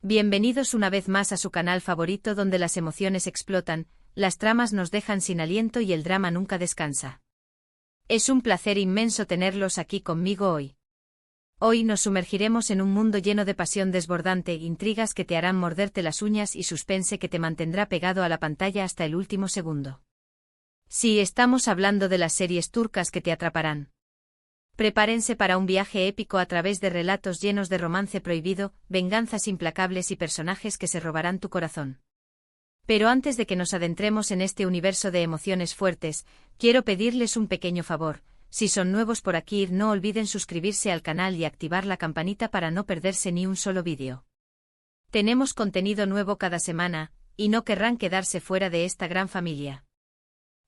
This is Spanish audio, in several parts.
Bienvenidos una vez más a su canal favorito donde las emociones explotan, las tramas nos dejan sin aliento y el drama nunca descansa. Es un placer inmenso tenerlos aquí conmigo hoy. Hoy nos sumergiremos en un mundo lleno de pasión desbordante, intrigas que te harán morderte las uñas y suspense que te mantendrá pegado a la pantalla hasta el último segundo. Sí, estamos hablando de las series turcas que te atraparán. Prepárense para un viaje épico a través de relatos llenos de romance prohibido, venganzas implacables y personajes que se robarán tu corazón. Pero antes de que nos adentremos en este universo de emociones fuertes, quiero pedirles un pequeño favor. Si son nuevos por aquí, no olviden suscribirse al canal y activar la campanita para no perderse ni un solo vídeo. Tenemos contenido nuevo cada semana, y no querrán quedarse fuera de esta gran familia.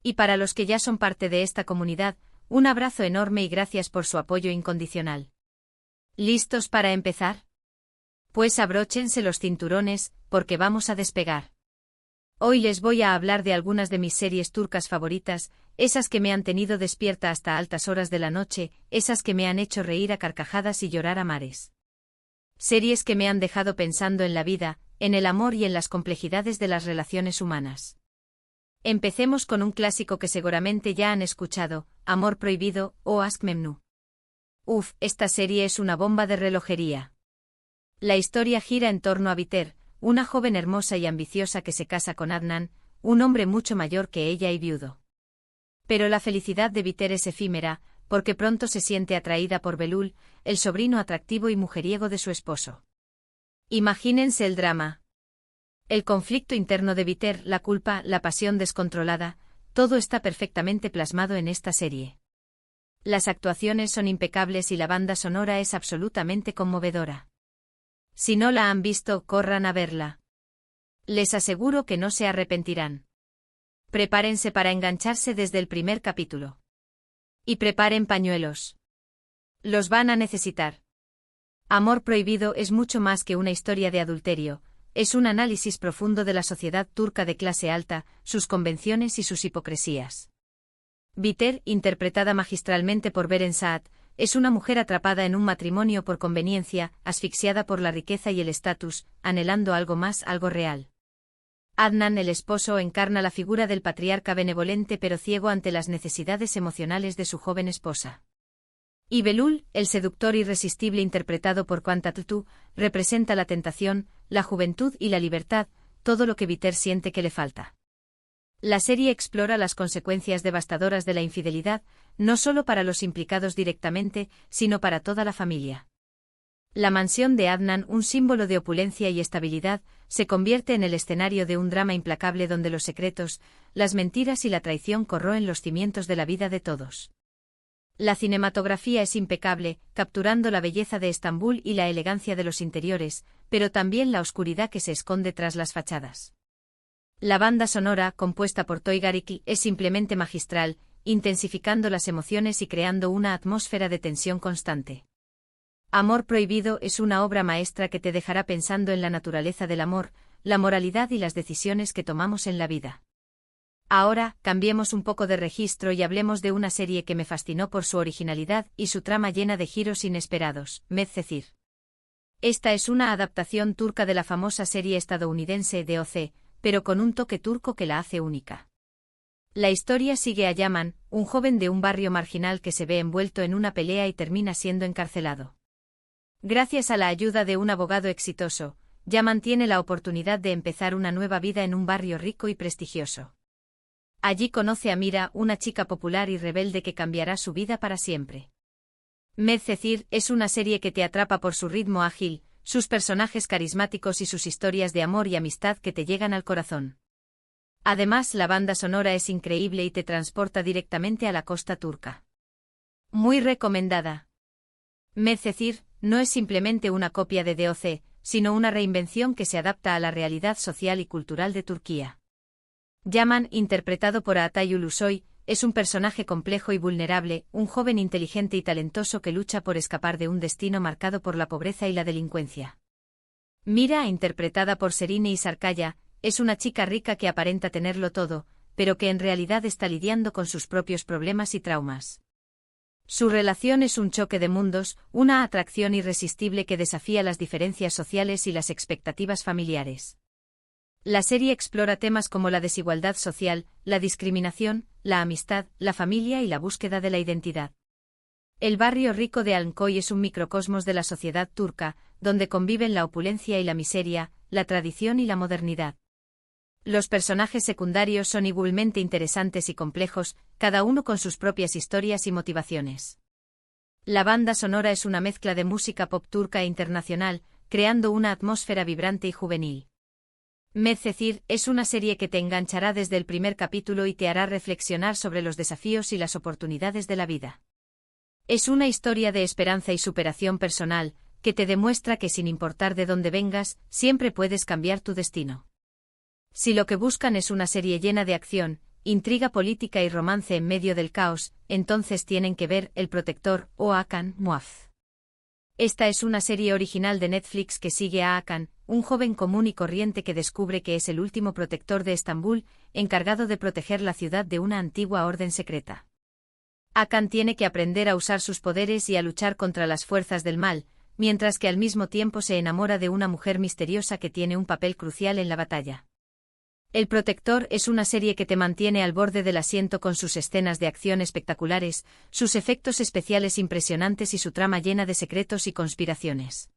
Y para los que ya son parte de esta comunidad, un abrazo enorme y gracias por su apoyo incondicional. ¿Listos para empezar? Pues abróchense los cinturones, porque vamos a despegar. Hoy les voy a hablar de algunas de mis series turcas favoritas, esas que me han tenido despierta hasta altas horas de la noche, esas que me han hecho reír a carcajadas y llorar a mares. Series que me han dejado pensando en la vida, en el amor y en las complejidades de las relaciones humanas. Empecemos con un clásico que seguramente ya han escuchado, Amor Prohibido o Aşk Memnu. Uf, esta serie es una bomba de relojería. La historia gira en torno a Biter, una joven hermosa y ambiciosa que se casa con Adnan, un hombre mucho mayor que ella y viudo. Pero la felicidad de Biter es efímera, porque pronto se siente atraída por Belul, el sobrino atractivo y mujeriego de su esposo. Imagínense el drama. El conflicto interno de Biter, la culpa, la pasión descontrolada, todo está perfectamente plasmado en esta serie. Las actuaciones son impecables y la banda sonora es absolutamente conmovedora. Si no la han visto, corran a verla. Les aseguro que no se arrepentirán. Prepárense para engancharse desde el primer capítulo. Y preparen pañuelos. Los van a necesitar. Amor Prohibido es mucho más que una historia de adulterio, es un análisis profundo de la sociedad turca de clase alta, sus convenciones y sus hipocresías. Biter, interpretada magistralmente por Beren Saat, es una mujer atrapada en un matrimonio por conveniencia, asfixiada por la riqueza y el estatus, anhelando algo más, algo real. Adnan, el esposo, encarna la figura del patriarca benevolente pero ciego ante las necesidades emocionales de su joven esposa. Y Belul, el seductor irresistible interpretado por Can Tatlıtuğ, representa la tentación, la juventud y la libertad, todo lo que Biter siente que le falta. La serie explora las consecuencias devastadoras de la infidelidad, no solo para los implicados directamente, sino para toda la familia. La mansión de Adnan, un símbolo de opulencia y estabilidad, se convierte en el escenario de un drama implacable donde los secretos, las mentiras y la traición corroen los cimientos de la vida de todos. La cinematografía es impecable, capturando la belleza de Estambul y la elegancia de los interiores, pero también la oscuridad que se esconde tras las fachadas. La banda sonora, compuesta por Toygariki, es simplemente magistral, intensificando las emociones y creando una atmósfera de tensión constante. Amor Prohibido es una obra maestra que te dejará pensando en la naturaleza del amor, la moralidad y las decisiones que tomamos en la vida. Ahora, cambiemos un poco de registro y hablemos de una serie que me fascinó por su originalidad y su trama llena de giros inesperados, Medcezir. Esta es una adaptación turca de la famosa serie estadounidense DOC, pero con un toque turco que la hace única. La historia sigue a Yaman, un joven de un barrio marginal que se ve envuelto en una pelea y termina siendo encarcelado. Gracias a la ayuda de un abogado exitoso, Yaman tiene la oportunidad de empezar una nueva vida en un barrio rico y prestigioso. Allí conoce a Mira, una chica popular y rebelde que cambiará su vida para siempre. Medcezir es una serie que te atrapa por su ritmo ágil, sus personajes carismáticos y sus historias de amor y amistad que te llegan al corazón. Además, la banda sonora es increíble y te transporta directamente a la costa turca. Muy recomendada. Medcezir no es simplemente una copia de DOC, sino una reinvención que se adapta a la realidad social y cultural de Turquía. Yaman, interpretado por Atay Ulusoy, es un personaje complejo y vulnerable, un joven inteligente y talentoso que lucha por escapar de un destino marcado por la pobreza y la delincuencia. Mira, interpretada por Serine Sarkaya, es una chica rica que aparenta tenerlo todo, pero que en realidad está lidiando con sus propios problemas y traumas. Su relación es un choque de mundos, una atracción irresistible que desafía las diferencias sociales y las expectativas familiares. La serie explora temas como la desigualdad social, la discriminación, la amistad, la familia y la búsqueda de la identidad. El barrio rico de Almköy es un microcosmos de la sociedad turca, donde conviven la opulencia y la miseria, la tradición y la modernidad. Los personajes secundarios son igualmente interesantes y complejos, cada uno con sus propias historias y motivaciones. La banda sonora es una mezcla de música pop turca e internacional, creando una atmósfera vibrante y juvenil. Medcezir es una serie que te enganchará desde el primer capítulo y te hará reflexionar sobre los desafíos y las oportunidades de la vida. Es una historia de esperanza y superación personal, que te demuestra que sin importar de dónde vengas, siempre puedes cambiar tu destino. Si lo que buscan es una serie llena de acción, intriga política y romance en medio del caos, entonces tienen que ver El Protector o Hakan Muaf. Esta es una serie original de Netflix que sigue a Hakan, un joven común y corriente que descubre que es el último protector de Estambul, encargado de proteger la ciudad de una antigua orden secreta. Hakan tiene que aprender a usar sus poderes y a luchar contra las fuerzas del mal, mientras que al mismo tiempo se enamora de una mujer misteriosa que tiene un papel crucial en la batalla. El Protector es una serie que te mantiene al borde del asiento con sus escenas de acción espectaculares, sus efectos especiales impresionantes y su trama llena de secretos y conspiraciones.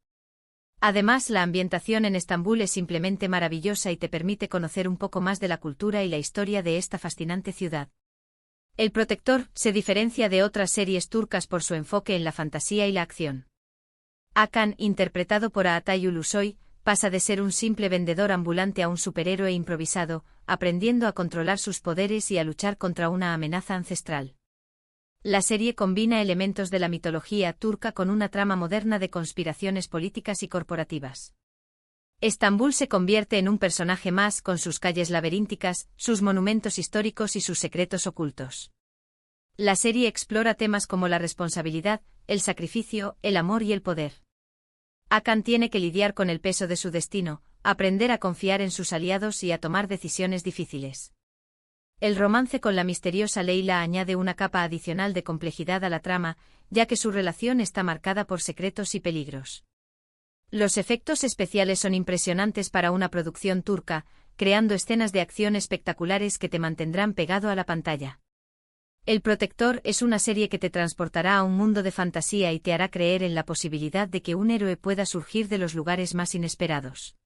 Además, la ambientación en Estambul es simplemente maravillosa y te permite conocer un poco más de la cultura y la historia de esta fascinante ciudad. El Protector se diferencia de otras series turcas por su enfoque en la fantasía y la acción. Hakan, interpretado por Atay Ulusoy, pasa de ser un simple vendedor ambulante a un superhéroe improvisado, aprendiendo a controlar sus poderes y a luchar contra una amenaza ancestral. La serie combina elementos de la mitología turca con una trama moderna de conspiraciones políticas y corporativas. Estambul se convierte en un personaje más con sus calles laberínticas, sus monumentos históricos y sus secretos ocultos. La serie explora temas como la responsabilidad, el sacrificio, el amor y el poder. Hakan tiene que lidiar con el peso de su destino, aprender a confiar en sus aliados y a tomar decisiones difíciles. El romance con la misteriosa Leyla añade una capa adicional de complejidad a la trama, ya que su relación está marcada por secretos y peligros. Los efectos especiales son impresionantes para una producción turca, creando escenas de acción espectaculares que te mantendrán pegado a la pantalla. El Protector es una serie que te transportará a un mundo de fantasía y te hará creer en la posibilidad de que un héroe pueda surgir de los lugares más inesperados.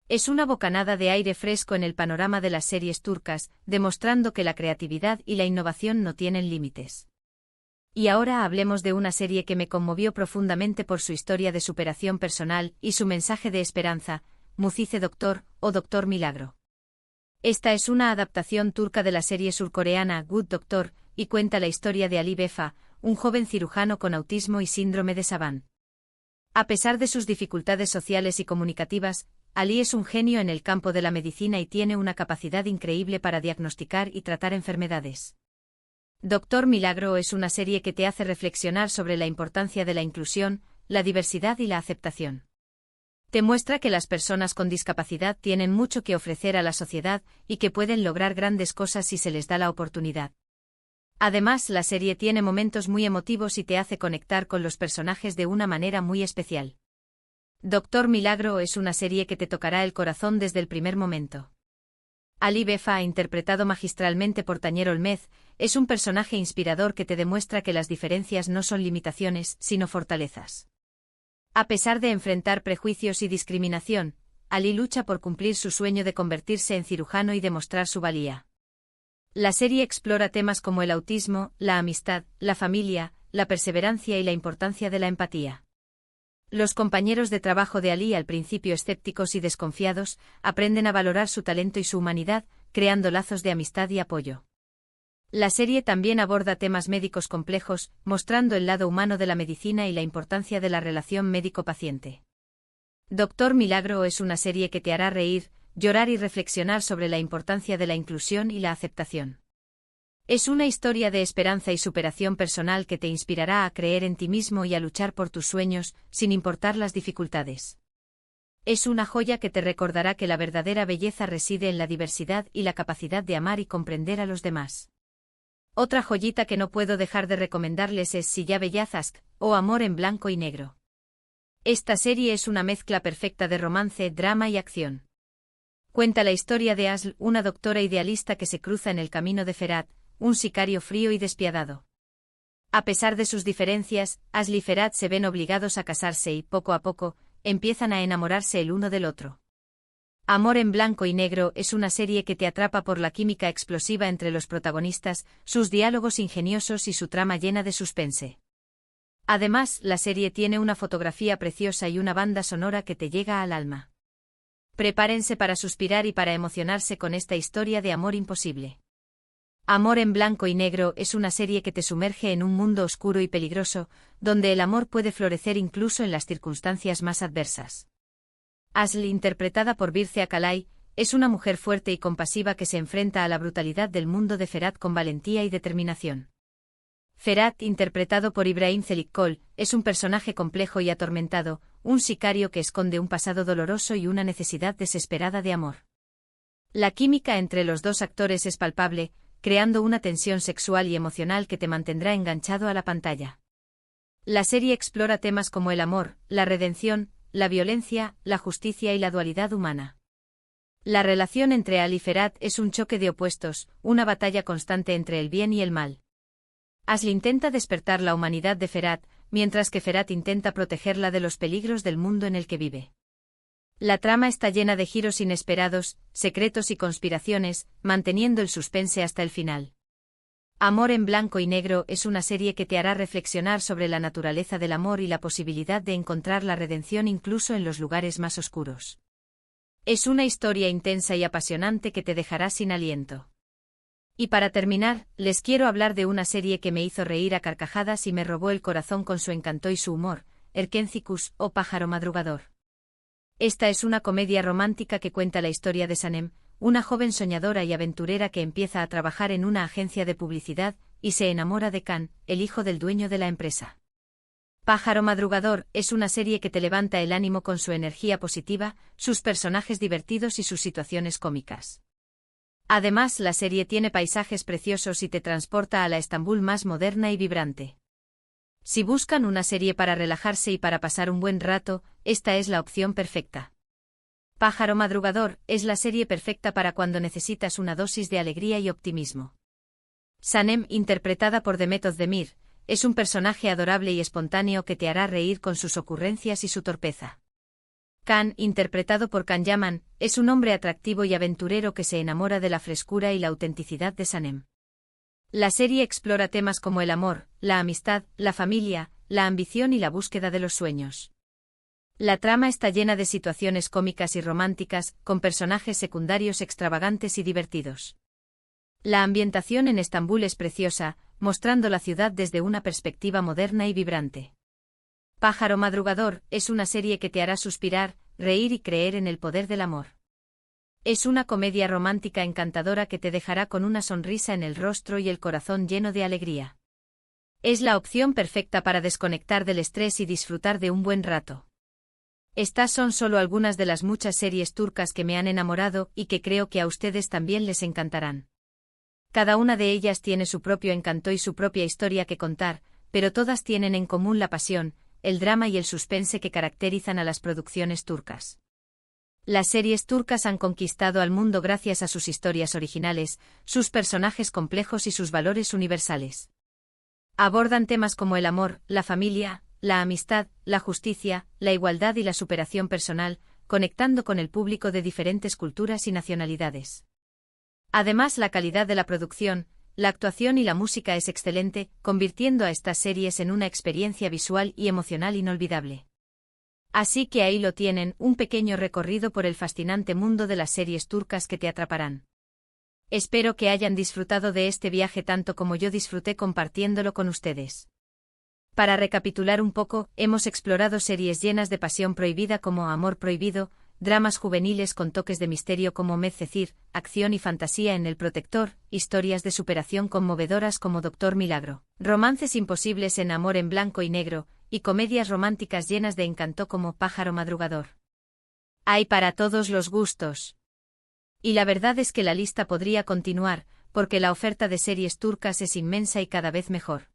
Es una bocanada de aire fresco en el panorama de las series turcas, demostrando que la creatividad y la innovación no tienen límites. Y ahora hablemos de una serie que me conmovió profundamente por su historia de superación personal y su mensaje de esperanza, Mucize Doctor o Doctor Milagro. Esta es una adaptación turca de la serie surcoreana Good Doctor, y cuenta la historia de Ali Befa, un joven cirujano con autismo y síndrome de Savant. A pesar de sus dificultades sociales y comunicativas, Ali es un genio en el campo de la medicina y tiene una capacidad increíble para diagnosticar y tratar enfermedades. Doctor Milagro es una serie que te hace reflexionar sobre la importancia de la inclusión, la diversidad y la aceptación. Te muestra que las personas con discapacidad tienen mucho que ofrecer a la sociedad y que pueden lograr grandes cosas si se les da la oportunidad. Además, la serie tiene momentos muy emotivos y te hace conectar con los personajes de una manera muy especial. Doctor Milagro es una serie que te tocará el corazón desde el primer momento. Ali Befa, interpretado magistralmente por Tañer Olmez, es un personaje inspirador que te demuestra que las diferencias no son limitaciones, sino fortalezas. A pesar de enfrentar prejuicios y discriminación, Ali lucha por cumplir su sueño de convertirse en cirujano y demostrar su valía. La serie explora temas como el autismo, la amistad, la familia, la perseverancia y la importancia de la empatía. Los compañeros de trabajo de Ali, al principio escépticos y desconfiados, aprenden a valorar su talento y su humanidad, creando lazos de amistad y apoyo. La serie también aborda temas médicos complejos, mostrando el lado humano de la medicina y la importancia de la relación médico-paciente. Doctor Milagro es una serie que te hará reír, llorar y reflexionar sobre la importancia de la inclusión y la aceptación. Es una historia de esperanza y superación personal que te inspirará a creer en ti mismo y a luchar por tus sueños, sin importar las dificultades. Es una joya que te recordará que la verdadera belleza reside en la diversidad y la capacidad de amar y comprender a los demás. Otra joyita que no puedo dejar de recomendarles es Si llave Yazask, o Amor en blanco y negro. Esta serie es una mezcla perfecta de romance, drama y acción. Cuenta la historia de Asl, una doctora idealista que se cruza en el camino de Ferat, un sicario frío y despiadado. A pesar de sus diferencias, Asl y Ferat se ven obligados a casarse y, poco a poco, empiezan a enamorarse el uno del otro. Amor en blanco y negro es una serie que te atrapa por la química explosiva entre los protagonistas, sus diálogos ingeniosos y su trama llena de suspense. Además, la serie tiene una fotografía preciosa y una banda sonora que te llega al alma. Prepárense para suspirar y para emocionarse con esta historia de amor imposible. Amor en blanco y negro es una serie que te sumerge en un mundo oscuro y peligroso, donde el amor puede florecer incluso en las circunstancias más adversas. Asl, interpretada por Birce Akalay, es una mujer fuerte y compasiva que se enfrenta a la brutalidad del mundo de Ferat con valentía y determinación. Ferat, interpretado por Ibrahim Zelikkol, es un personaje complejo y atormentado, un sicario que esconde un pasado doloroso y una necesidad desesperada de amor. La química entre los dos actores es palpable, creando una tensión sexual y emocional que te mantendrá enganchado a la pantalla. La serie explora temas como el amor, la redención, la violencia, la justicia y la dualidad humana. La relación entre Asl y Ferat es un choque de opuestos, una batalla constante entre el bien y el mal. Asl intenta despertar la humanidad de Ferat, mientras que Ferat intenta protegerla de los peligros del mundo en el que vive. La trama está llena de giros inesperados, secretos y conspiraciones, manteniendo el suspense hasta el final. Amor en blanco y negro es una serie que te hará reflexionar sobre la naturaleza del amor y la posibilidad de encontrar la redención incluso en los lugares más oscuros. Es una historia intensa y apasionante que te dejará sin aliento. Y para terminar, les quiero hablar de una serie que me hizo reír a carcajadas y me robó el corazón con su encanto y su humor, Erkencikus, o Pájaro Madrugador. Esta es una comedia romántica que cuenta la historia de Sanem, una joven soñadora y aventurera que empieza a trabajar en una agencia de publicidad, y se enamora de Khan, el hijo del dueño de la empresa. Pájaro Madrugador es una serie que te levanta el ánimo con su energía positiva, sus personajes divertidos y sus situaciones cómicas. Además, la serie tiene paisajes preciosos y te transporta a la Estambul más moderna y vibrante. Si buscan una serie para relajarse y para pasar un buen rato, esta es la opción perfecta. Pájaro Madrugador es la serie perfecta para cuando necesitas una dosis de alegría y optimismo. Sanem, interpretada por Demet Özdemir, es un personaje adorable y espontáneo que te hará reír con sus ocurrencias y su torpeza. Khan, interpretado por Can Yaman, es un hombre atractivo y aventurero que se enamora de la frescura y la autenticidad de Sanem. La serie explora temas como el amor, la amistad, la familia, la ambición y la búsqueda de los sueños. La trama está llena de situaciones cómicas y románticas, con personajes secundarios extravagantes y divertidos. La ambientación en Estambul es preciosa, mostrando la ciudad desde una perspectiva moderna y vibrante. Pájaro Madrugador es una serie que te hará suspirar, reír y creer en el poder del amor. Es una comedia romántica encantadora que te dejará con una sonrisa en el rostro y el corazón lleno de alegría. Es la opción perfecta para desconectar del estrés y disfrutar de un buen rato. Estas son solo algunas de las muchas series turcas que me han enamorado y que creo que a ustedes también les encantarán. Cada una de ellas tiene su propio encanto y su propia historia que contar, pero todas tienen en común la pasión, el drama y el suspense que caracterizan a las producciones turcas. Las series turcas han conquistado al mundo gracias a sus historias originales, sus personajes complejos y sus valores universales. Abordan temas como el amor, la familia, la amistad, la justicia, la igualdad y la superación personal, conectando con el público de diferentes culturas y nacionalidades. Además, la calidad de la producción, la actuación y la música es excelente, convirtiendo a estas series en una experiencia visual y emocional inolvidable. Así que ahí lo tienen, un pequeño recorrido por el fascinante mundo de las series turcas que te atraparán. Espero que hayan disfrutado de este viaje tanto como yo disfruté compartiéndolo con ustedes. Para recapitular un poco, hemos explorado series llenas de pasión prohibida como Amor Prohibido, dramas juveniles con toques de misterio como Medcezir, acción y fantasía en El Protector, historias de superación conmovedoras como Doctor Milagro, romances imposibles en Amor en Blanco y Negro, y comedias románticas llenas de encanto como Pájaro Madrugador. Hay para todos los gustos. Y la verdad es que la lista podría continuar, porque la oferta de series turcas es inmensa y cada vez mejor.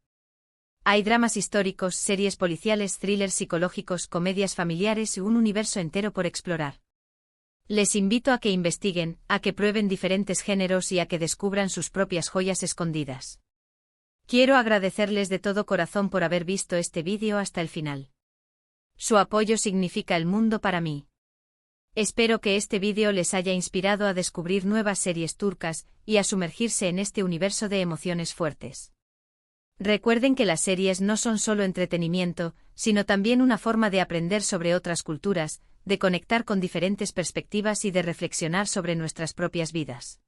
Hay dramas históricos, series policiales, thrillers psicológicos, comedias familiares y un universo entero por explorar. Les invito a que investiguen, a que prueben diferentes géneros y a que descubran sus propias joyas escondidas. Quiero agradecerles de todo corazón por haber visto este vídeo hasta el final. Su apoyo significa el mundo para mí. Espero que este vídeo les haya inspirado a descubrir nuevas series turcas y a sumergirse en este universo de emociones fuertes. Recuerden que las series no son solo entretenimiento, sino también una forma de aprender sobre otras culturas, de conectar con diferentes perspectivas y de reflexionar sobre nuestras propias vidas.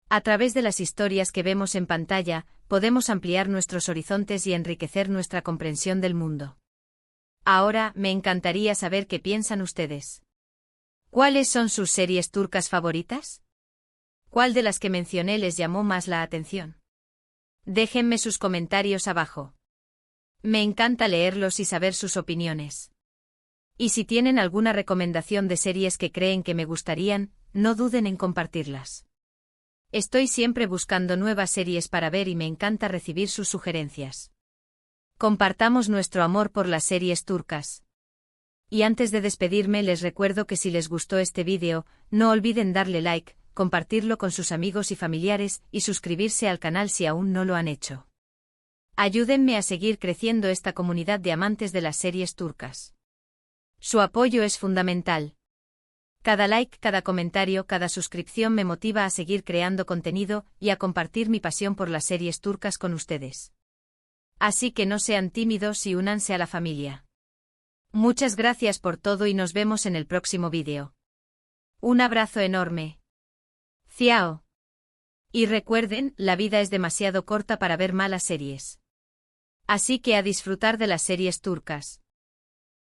A través de las historias que vemos en pantalla, podemos ampliar nuestros horizontes y enriquecer nuestra comprensión del mundo. Ahora, me encantaría saber qué piensan ustedes. ¿Cuáles son sus series turcas favoritas? ¿Cuál de las que mencioné les llamó más la atención? Déjenme sus comentarios abajo. Me encanta leerlos y saber sus opiniones. Y si tienen alguna recomendación de series que creen que me gustarían, no duden en compartirlas. Estoy siempre buscando nuevas series para ver y me encanta recibir sus sugerencias. Compartamos nuestro amor por las series turcas. Y antes de despedirme les recuerdo que si les gustó este vídeo, no olviden darle like, compartirlo con sus amigos y familiares y suscribirse al canal si aún no lo han hecho. Ayúdenme a seguir creciendo esta comunidad de amantes de las series turcas. Su apoyo es fundamental. Cada like, cada comentario, cada suscripción me motiva a seguir creando contenido y a compartir mi pasión por las series turcas con ustedes. Así que no sean tímidos y únanse a la familia. Muchas gracias por todo y nos vemos en el próximo vídeo. Un abrazo enorme. Ciao. Y recuerden, la vida es demasiado corta para ver malas series. Así que a disfrutar de las series turcas.